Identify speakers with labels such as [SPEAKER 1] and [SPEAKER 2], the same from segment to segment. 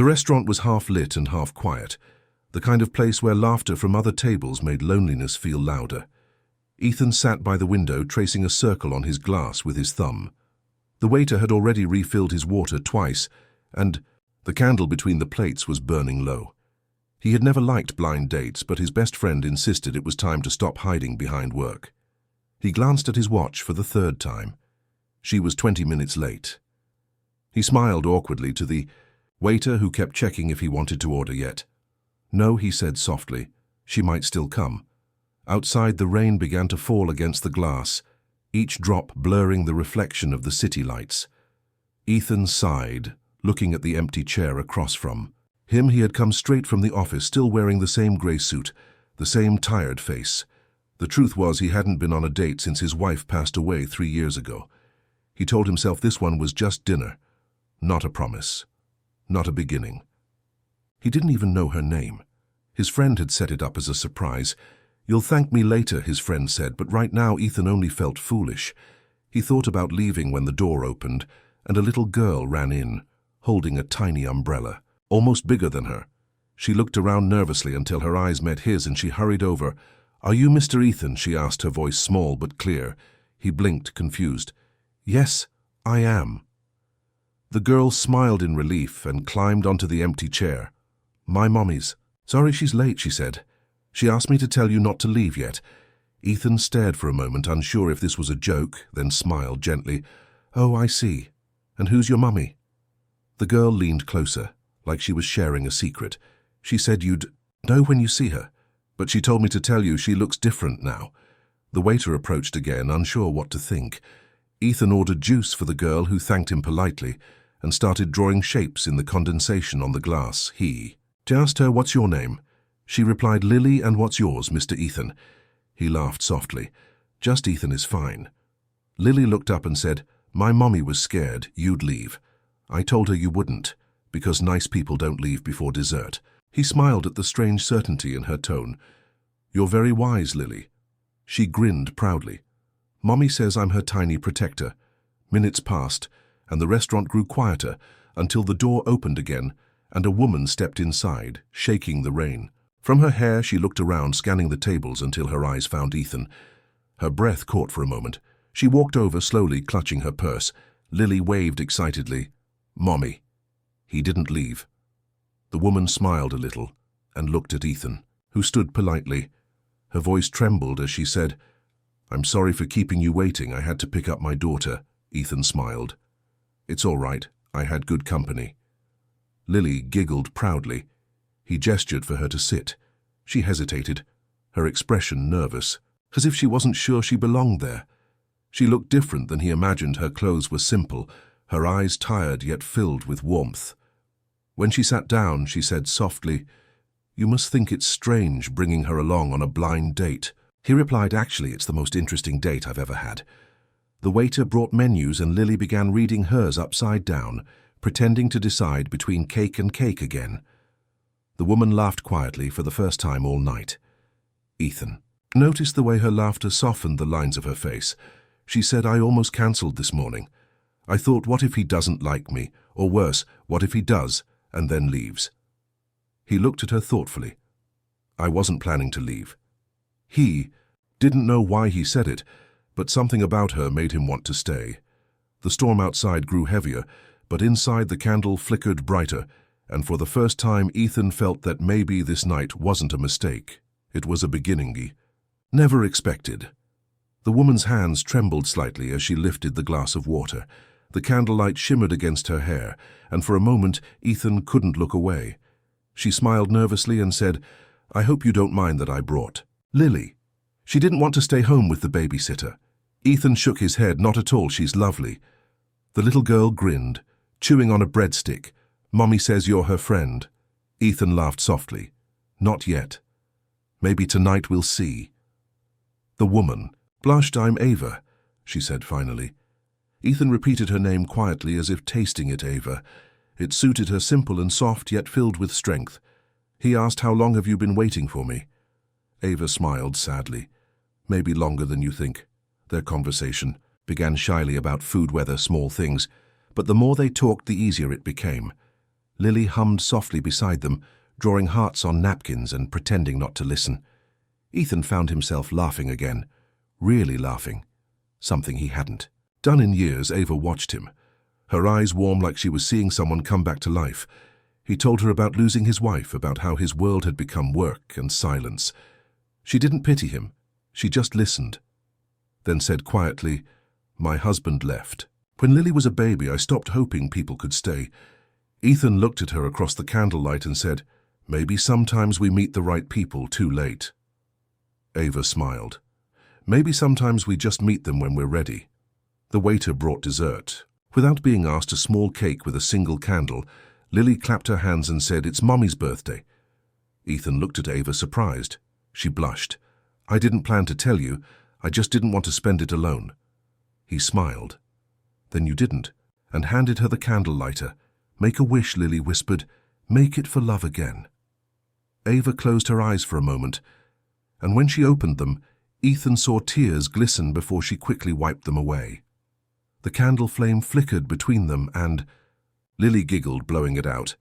[SPEAKER 1] The restaurant was half lit and half quiet, the kind of place where laughter from other tables made loneliness feel louder. Ethan sat by the window, tracing a circle on his glass with his thumb. The waiter had already refilled his water twice, and the candle between the plates was burning low. He had never liked blind dates, but his best friend insisted it was time to stop hiding behind work. He glanced at his watch for the third time. She was 20 minutes late. He smiled awkwardly to the waiter, who kept checking if he wanted to order yet. "No," he said softly. "She might still come." Outside, the rain began to fall against the glass, each drop blurring the reflection of the city lights. Ethan sighed, looking at the empty chair across from him. He had come straight from the office, still wearing the same grey suit, the same tired face. The truth was, he hadn't been on a date since his wife passed away 3 years ago. He told himself this one was just dinner, not a promise, not a beginning. He didn't even know her name. His friend had set it up as a surprise. "You'll thank me later," his friend said, but right now Ethan only felt foolish. He thought about leaving when the door opened, and a little girl ran in, holding a tiny umbrella, almost bigger than her. She looked around nervously until her eyes met his, and she hurried over. "Are you Mr. Ethan?" she asked, her voice small but clear. He blinked, confused. "Yes, I am." The girl smiled in relief and climbed onto the empty chair. "My mommy's. Sorry she's late," she said. "She asked me to tell you not to leave yet." Ethan stared for a moment, unsure if this was a joke, then smiled gently. "Oh, I see. And who's your mummy?" The girl leaned closer, like she was sharing a secret. "She said you'd know when you see her, but she told me to tell you she looks different now." The waiter approached again, unsure what to think. Ethan ordered juice for the girl, who thanked him politely, and started drawing shapes in the condensation on the glass. He asked her, "What's your name?" She replied, "Lily, and what's yours, Mr. Ethan?" He laughed softly. "Just Ethan is fine." Lily looked up and said, "My mommy was scared you'd leave. I told her you wouldn't, because nice people don't leave before dessert." He smiled at the strange certainty in her tone. "You're very wise, Lily." She grinned proudly. "Mommy says I'm her tiny protector." Minutes passed, and the restaurant grew quieter until the door opened again, and a woman stepped inside, shaking the rain. From her hair, she looked around, scanning the tables until her eyes found Ethan. Her breath caught for a moment. She walked over slowly, clutching her purse. Lily waved excitedly. "Mommy." He didn't leave. The woman smiled a little and looked at Ethan, who stood politely. Her voice trembled as she said, "I'm sorry for keeping you waiting. I had to pick up my daughter." Ethan smiled. "It's all right. I had good company." Lily giggled proudly. He gestured for her to sit. She hesitated, her expression nervous, as if she wasn't sure she belonged there. She looked different than he imagined. Her clothes were simple, her eyes tired yet filled with warmth. When she sat down, she said softly, "You must think it's strange bringing her along on a blind date." He replied, "Actually, it's the most interesting date I've ever had." The waiter brought menus and Lily began reading hers upside down, pretending to decide between cake and cake again. The woman laughed quietly for the first time all night. Ethan noticed the way her laughter softened the lines of her face. She said, "I almost cancelled this morning. I thought, what if he doesn't like me? Or worse, what if he does, and then leaves?" He looked at her thoughtfully. "I wasn't planning to leave." He didn't know why he said it, but something about her made him want to stay. The storm outside grew heavier, but inside the candle flickered brighter, and for the first time Ethan felt that maybe this night wasn't a mistake. It was a beginning. Never expected. The woman's hands trembled slightly as she lifted the glass of water. The candlelight shimmered against her hair, and for a moment Ethan couldn't look away. She smiled nervously and said, "I hope you don't mind that I brought Lily." She didn't want to stay home with the babysitter. Ethan shook his head. "Not at all, she's lovely." The little girl grinned, chewing on a breadstick. "Mommy says you're her friend." Ethan laughed softly. "Not yet. Maybe tonight we'll see." The woman blushed. "I'm Ava," she said finally. Ethan repeated her name quietly as if tasting it. Ava. It suited her, simple and soft, yet filled with strength. He asked, "How long have you been waiting for me?" Ava smiled sadly. "Maybe longer than you think." Their conversation began shyly about food, weather, small things, but the more they talked, the easier it became. Lily hummed softly beside them, drawing hearts on napkins and pretending not to listen. Ethan found himself laughing again, really laughing, something he hadn't done in years. Ava watched him, her eyes warm like she was seeing someone come back to life. He told her about losing his wife, about how his world had become work and silence. She didn't pity him, she just listened, then said quietly, "My husband left. When Lily was a baby, I stopped hoping people could stay." Ethan looked at her across the candlelight and said, "Maybe sometimes we meet the right people too late." Ava smiled. "Maybe sometimes we just meet them when we're ready." The waiter brought dessert. Without being asked, a small cake with a single candle. Lily clapped her hands and said, "It's Mommy's birthday." Ethan looked at Ava surprised. She blushed. "I didn't plan to tell you. I just didn't want to spend it alone." He smiled. "Then you didn't," and handed her the candle lighter. "Make a wish," Lily whispered. "Make it for love again." Ava closed her eyes for a moment, and when she opened them, Ethan saw tears glisten before she quickly wiped them away. The candle flame flickered between them and... Lily giggled, blowing it out.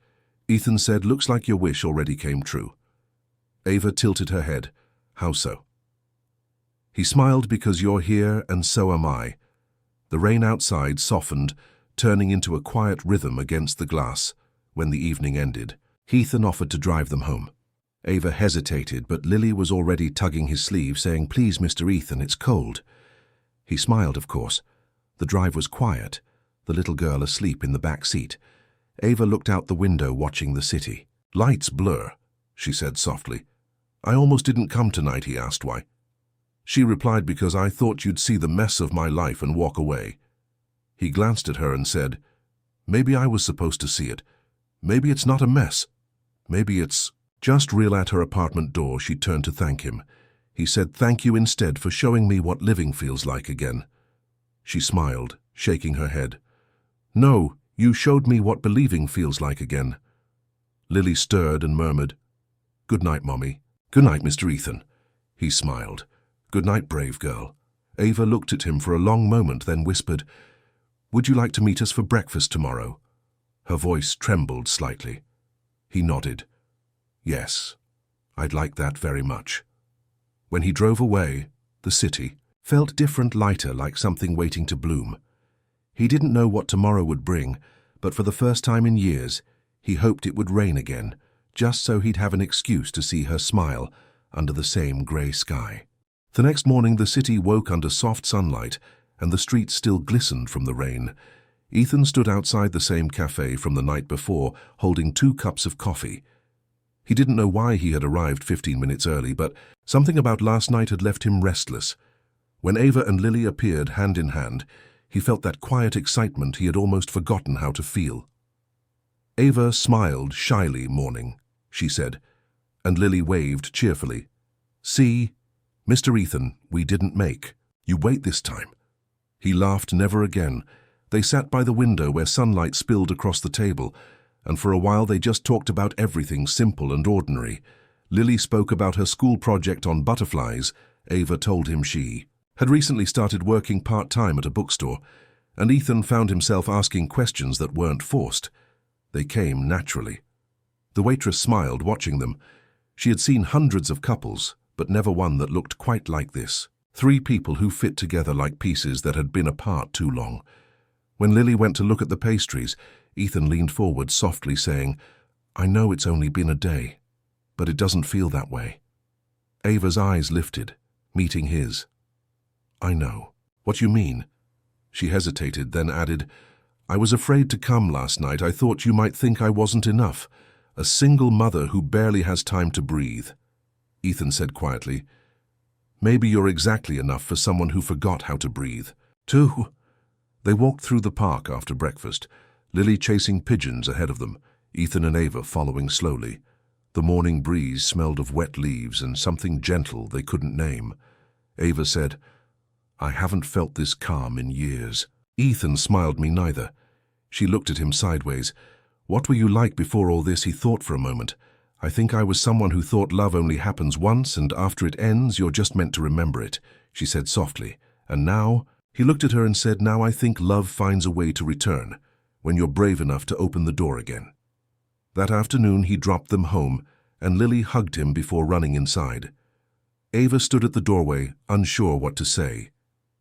[SPEAKER 1] Ethan said, "Looks like your wish already came true." Ava tilted her head. "How so?" He smiled, "Because you're here and so am I." The rain outside softened, turning into a quiet rhythm against the glass. When the evening ended, Ethan offered to drive them home. Ava hesitated, but Lily was already tugging his sleeve, saying, "Please, Mr. Ethan, it's cold." He smiled, of course. The drive was quiet, the little girl asleep in the back seat. Ava looked out the window, watching the city. "Lights blur," she said softly. "I almost didn't come tonight," he asked why. She replied, "Because I thought you'd see the mess of my life and walk away." He glanced at her and said, "Maybe I was supposed to see it. Maybe it's not a mess. Maybe it's..." Just real at her apartment door, she turned to thank him. He said, "Thank you instead for showing me what living feels like again." She smiled, shaking her head. "No, you showed me what believing feels like again." Lily stirred and murmured, "Good night, Mommy." "Good night, Mr. Ethan." He smiled. "Good night, brave girl." Ava looked at him for a long moment, then whispered, "Would you like to meet us for breakfast tomorrow?" Her voice trembled slightly. He nodded. "Yes, I'd like that very much." When he drove away, the city felt different, lighter, like something waiting to bloom. He didn't know what tomorrow would bring, but for the first time in years, he hoped it would rain again, just so he'd have an excuse to see her smile under the same grey sky. The next morning, the city woke under soft sunlight, and the streets still glistened from the rain. Ethan stood outside the same cafe from the night before, holding 2 cups of coffee. He didn't know why he had arrived 15 minutes early, but something about last night had left him restless. When Ava and Lily appeared hand in hand, he felt that quiet excitement he had almost forgotten how to feel. Ava smiled shyly. "Morning," she said, and Lily waved cheerfully. "See, Mr. Ethan, we didn't make you wait this time." He laughed. "Never again." They sat by the window where sunlight spilled across the table, and for a while they just talked about everything simple and ordinary. Lily spoke about her school project on butterflies. Ava told him she had recently started working part-time at a bookstore, and Ethan found himself asking questions that weren't forced. They came naturally. The waitress smiled, watching them. She had seen hundreds of couples, but never one that looked quite like this. 3 people who fit together like pieces that had been apart too long. When Lily went to look at the pastries, Ethan leaned forward softly, saying, "I know it's only been a day, but it doesn't feel that way." Ava's eyes lifted, meeting his. "I know. What you mean?" She hesitated, then added, "I was afraid to come last night. I thought you might think I wasn't enough. A single mother who barely has time to breathe." Ethan said quietly, "Maybe you're exactly enough for someone who forgot how to breathe, too." They walked through the park after breakfast, Lily chasing pigeons ahead of them, Ethan and Ava following slowly. The morning breeze smelled of wet leaves and something gentle they couldn't name. Ava said, "I haven't felt this calm in years." Ethan smiled. "Me neither." She looked at him sideways. "What were you like before all this?" He thought for a moment. "I think I was someone who thought love only happens once, and after it ends, you're just meant to remember it," she said softly. "And now..." He looked at her and said, "Now I think love finds a way to return, when you're brave enough to open the door again." That afternoon he dropped them home, and Lily hugged him before running inside. Ava stood at the doorway, unsure what to say.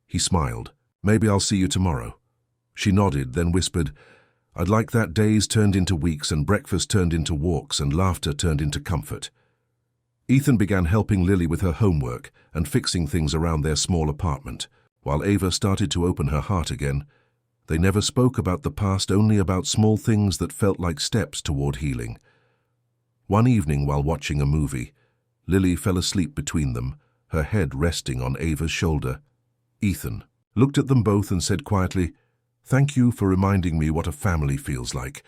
[SPEAKER 1] He smiled. "Maybe I'll see you tomorrow." She nodded, then whispered, "I'd like that days turned into weeks and breakfast turned into walks and laughter turned into comfort." Ethan began helping Lily with her homework and fixing things around their small apartment, while Ava started to open her heart again. They never spoke about the past, only about small things that felt like steps toward healing. One evening while watching a movie, Lily fell asleep between them, her head resting on Ava's shoulder. Ethan looked at them both and said quietly, "Thank you for reminding me what a family feels like."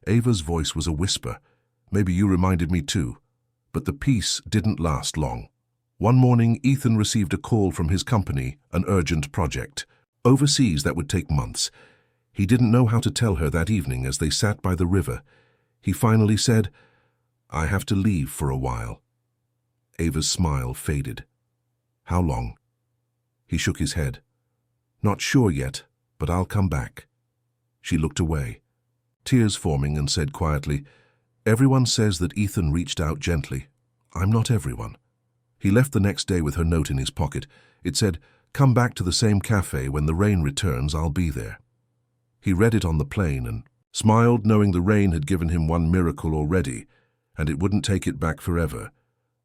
[SPEAKER 1] Ava's voice was a whisper. "Maybe you reminded me too." But the peace didn't last long. One morning, Ethan received a call from his company, an urgent project. Overseas that would take months. He didn't know how to tell her that evening as they sat by the river. He finally said, "I have to leave for a while." Ava's smile faded. "How long?" He shook his head. "Not sure yet, but I'll come back." She looked away, tears forming, and said quietly, "Everyone says that Ethan reached out gently. I'm not everyone." He left the next day with her note in his pocket. It said, "Come back to the same cafe when the rain returns, I'll be there." He read it on the plane and smiled, knowing the rain had given him one miracle already, and it wouldn't take it back forever.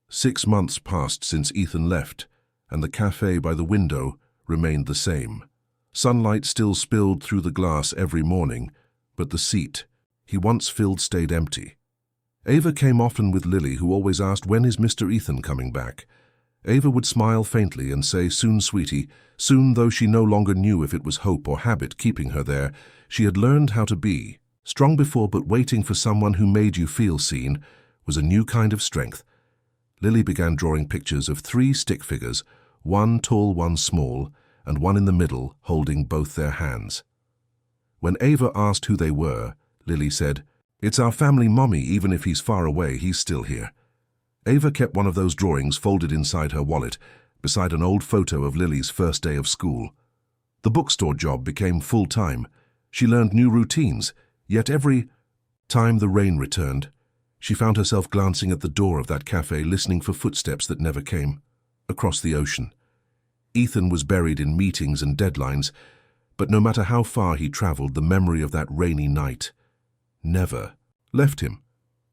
[SPEAKER 1] 6 months passed since Ethan left, and the cafe by the window remained the same. Sunlight still spilled through the glass every morning, but the seat he once filled stayed empty. Ava came often with Lily, who always asked, "When is Mr. Ethan coming back?" Ava would smile faintly and say, "Soon, sweetie." Soon, though she no longer knew if it was hope or habit keeping her there. She had learned how to be strong before, but waiting for someone who made you feel seen was a new kind of strength. Lily began drawing pictures of 3 stick figures, one tall, one small, and one in the middle holding both their hands. When Ava asked who they were, Lily said, "It's our family mommy. Even if he's far away, he's still here." Ava kept one of those drawings folded inside her wallet, beside an old photo of Lily's first day of school. The bookstore job became full-time. She learned new routines, yet every time the rain returned, she found herself glancing at the door of that cafe, listening for footsteps that never came. Across the ocean, Ethan was buried in meetings and deadlines, but no matter how far he traveled, the memory of that rainy night never left him.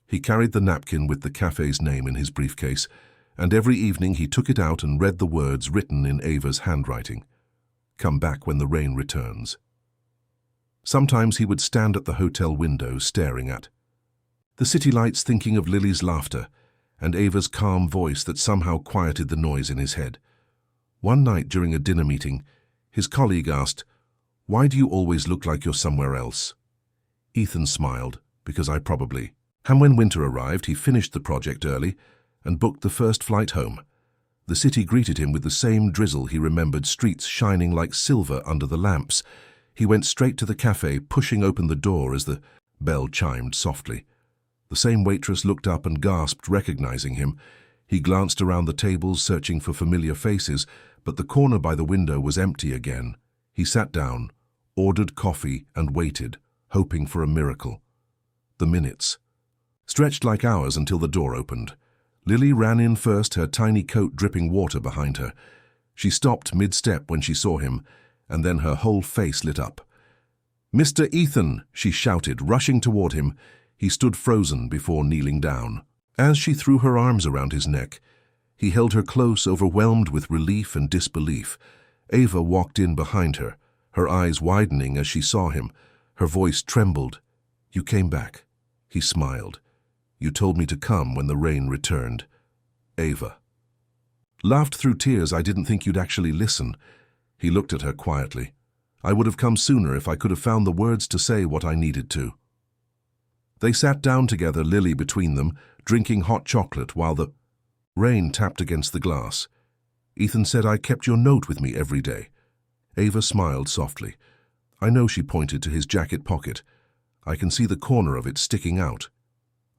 [SPEAKER 1] He carried the napkin with the cafe's name in his briefcase, and every evening he took it out and read the words written in Ava's handwriting. "Come back when the rain returns." Sometimes he would stand at the hotel window staring at the city lights, thinking of Lily's laughter and Ava's calm voice that somehow quieted the noise in his head. One night during a dinner meeting, his colleague asked, "Why do you always look like you're somewhere else?" Ethan smiled, "Because I probably." And when winter arrived, he finished the project early and booked the first flight home. The city greeted him with the same drizzle he remembered, streets shining like silver under the lamps. He went straight to the cafe, pushing open the door as the bell chimed softly. The same waitress looked up and gasped, recognizing him. He glanced around the tables, searching for familiar faces, but the corner by the window was empty again. He sat down, ordered coffee, and waited, hoping for a miracle. The minutes stretched like hours until the door opened. Lily ran in first, her tiny coat dripping water behind her. She stopped mid-step when she saw him, and then her whole face lit up. "Mr. Ethan!" she shouted, rushing toward him. He stood frozen before kneeling down. As she threw her arms around his neck, he held her close, overwhelmed with relief and disbelief. Ava walked in behind her, her eyes widening as she saw him. Her voice trembled. "You came back." He smiled. "You told me to come when the rain returned." Ava laughed through tears. "I didn't think you'd actually listen." He looked at her quietly. "I would have come sooner if I could have found the words to say what I needed to." They sat down together, Lily between them, drinking hot chocolate while the rain tapped against the glass. Ethan said, "I kept your note with me every day." Ava smiled softly. "I know." She pointed to his jacket pocket. "I can see the corner of it sticking out."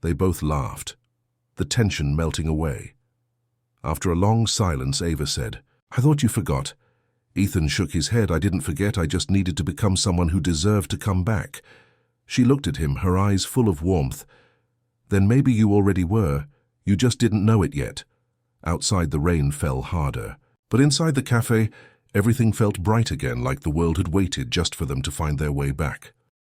[SPEAKER 1] They both laughed, the tension melting away. After a long silence, Ava said, "I thought you forgot." Ethan shook his head. "I didn't forget. I just needed to become someone who deserved to come back." She looked at him, her eyes full of warmth. Then maybe you already were. You just didn't know it yet. Outside the rain fell harder. But inside the cafe, everything felt bright again, like the world had waited just for them to find their way back.